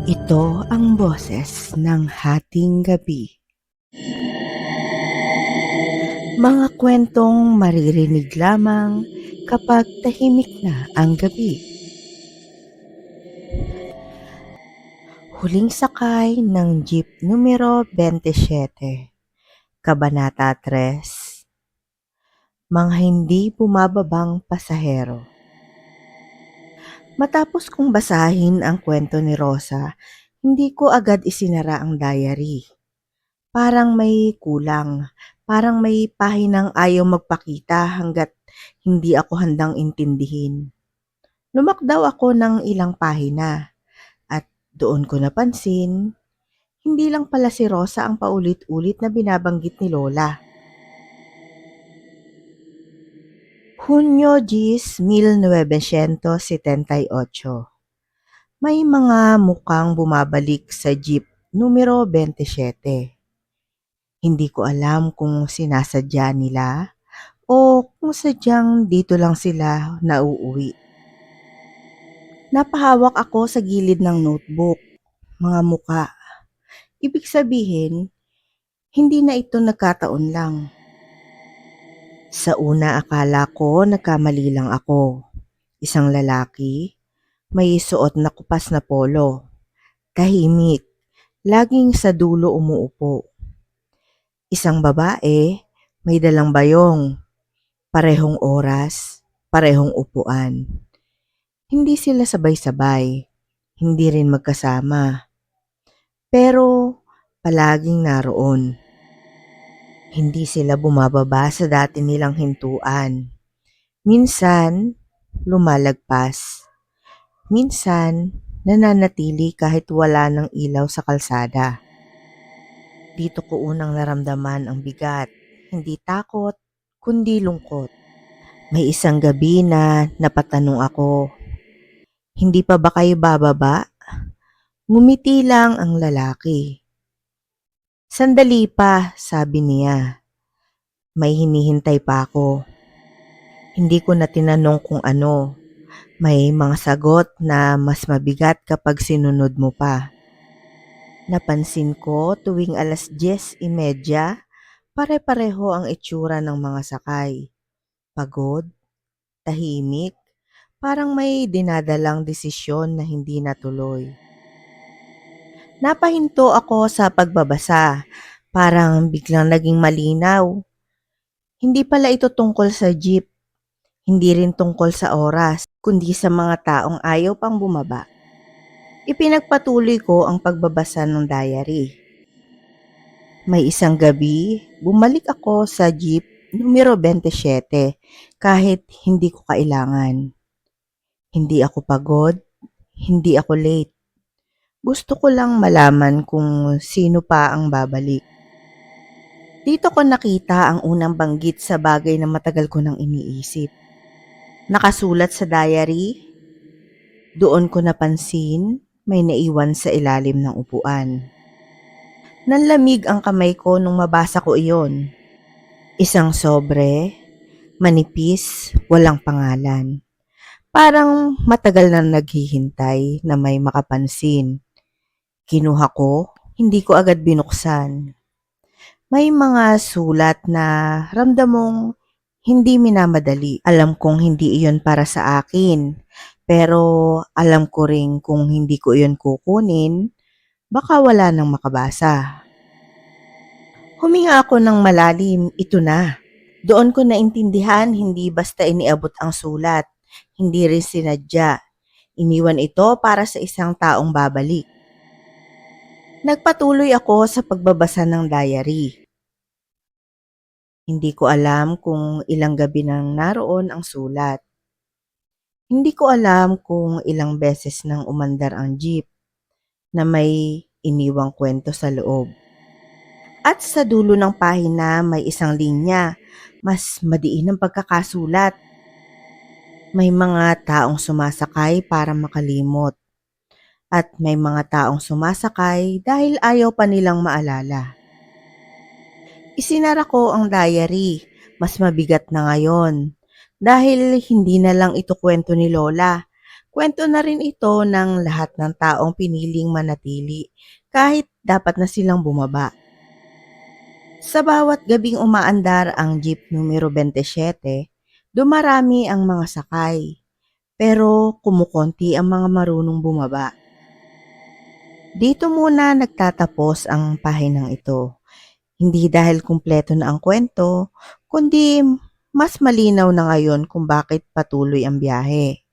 Ito ang boses ng hating gabi. Mga kwentong maririnig lamang kapag tahimik na ang gabi. Huling sakay ng jeep numero 27, Kabanata 3, Mga hindi bumababang pasahero. Matapos kong basahin ang kwento ni Rosa, hindi ko agad isinara ang diary. Parang may kulang, parang may pahinang ayaw magpakita hanggat hindi ako handang intindihin. Lumakdaw ako ng ilang pahina at doon ko napansin, hindi lang pala si Rosa ang paulit-ulit na binabanggit ni Lola. Hunyo 10, 1978. May mga mukhang bumabalik sa jeep numero 27. Hindi ko alam kung sinasadya nila o kung sadyang dito lang sila nauuwi. Napahawak ako sa gilid ng notebook, mga muka. Ibig sabihin, hindi na ito nagkataon lang. Sa una akala ko nagkamali lang ako. Isang lalaki, may suot na kupas na polo. Tahimik, laging sa dulo umuupo. Isang babae, may dalang bayong. Parehong oras, parehong upuan. Hindi sila sabay-sabay, hindi rin magkasama. Pero palaging naroon. Hindi sila bumababa sa dati nilang hintuan. Minsan, lumalagpas. Minsan, nananatili kahit wala ng ilaw sa kalsada. Dito ko unang naramdaman ang bigat, hindi takot, kundi lungkot. May isang gabi na napatanong ako, hindi pa ba kayo bababa? Ngumiti lang ang lalaki. Sandali pa, sabi niya. May hinihintay pa ako. Hindi ko na tinanong kung ano. May mga sagot na mas mabigat kapag sinunod mo pa. Napansin ko tuwing 10:30, pare-pareho ang itsura ng mga sakay. Pagod, tahimik, parang may dinadalang desisyon na hindi natuloy. Napahinto ako sa pagbabasa. Parang biglang naging malinaw. Hindi pala ito tungkol sa jeep. Hindi rin tungkol sa oras, kundi sa mga taong ayaw pang bumaba. Ipinagpatuloy ko ang pagbabasa ng diary. May isang gabi, bumalik ako sa jeep numero 27 kahit hindi ko kailangan. Hindi ako pagod, hindi ako late. Gusto ko lang malaman kung sino pa ang babalik. Dito ko nakita ang unang banggit sa bagay na matagal ko nang iniisip. Nakasulat sa diary, doon ko napansin may naiwan sa ilalim ng upuan. Nanlamig ang kamay ko nung mabasa ko iyon. Isang sobre, manipis, walang pangalan. Parang matagal na naghihintay na may makapansin. Kinuha ko, hindi ko agad binuksan. May mga sulat na ramdam mong hindi minamadali. Alam kong hindi iyon para sa akin. Pero alam ko rin kung hindi ko iyon kukunin, baka wala nang makabasa. Huminga ako ng malalim, ito na. Doon ko naintindihan hindi basta iniabot ang sulat, hindi rin sinadya. Iniwan ito para sa isang taong babalik. Nagpatuloy ako sa pagbabasa ng diary. Hindi ko alam kung ilang gabi nang naroon ang sulat. Hindi ko alam kung ilang beses nang umandar ang jeep na may iniwang kwento sa loob. At sa dulo ng pahina may isang linya, mas madiin ang pagkakasulat. May mga taong sumasakay para makalimot at may mga taong sumasakay dahil ayaw pa nilang maalala. Isinara ko ang diary, mas mabigat na ngayon dahil hindi na lang ito kwento ni Lola, Kwento na rin ito ng lahat ng taong piniling manatili kahit dapat na silang bumaba. Sa bawat gabing umaandar ang jeep numero 27, dumarami ang mga sakay, pero kumukonti ang mga marunong bumaba. Dito muna nagtatapos ang pahinang ito. Hindi dahil kumpleto na ang kwento, kundi mas malinaw na ngayon kung bakit patuloy ang biyahe.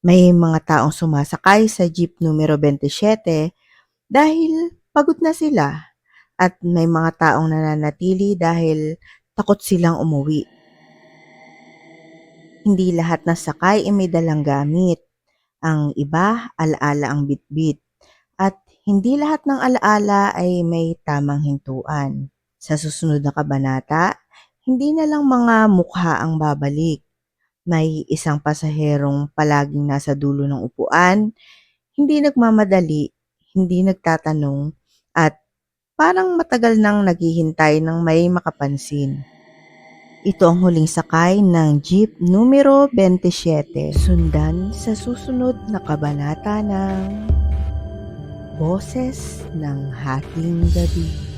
May mga taong sumasakay sa jeep numero 27 dahil pagod na sila at may mga taong nananatili dahil takot silang umuwi. Hindi lahat ng sakay ay may dalang gamit. Ang iba, alaala ang bitbit. At hindi lahat ng alaala ay may tamang hintuan. Sa susunod na kabanata, hindi na lang mga mukha ang babalik. May isang pasaherong palaging nasa dulo ng upuan, hindi nagmamadali, hindi nagtatanong, at parang matagal nang naghihintay ng may makapansin. Ito ang huling sakay ng jeep numero 27. Sundan sa susunod na kabanata ng Boses ng Hating Gabi.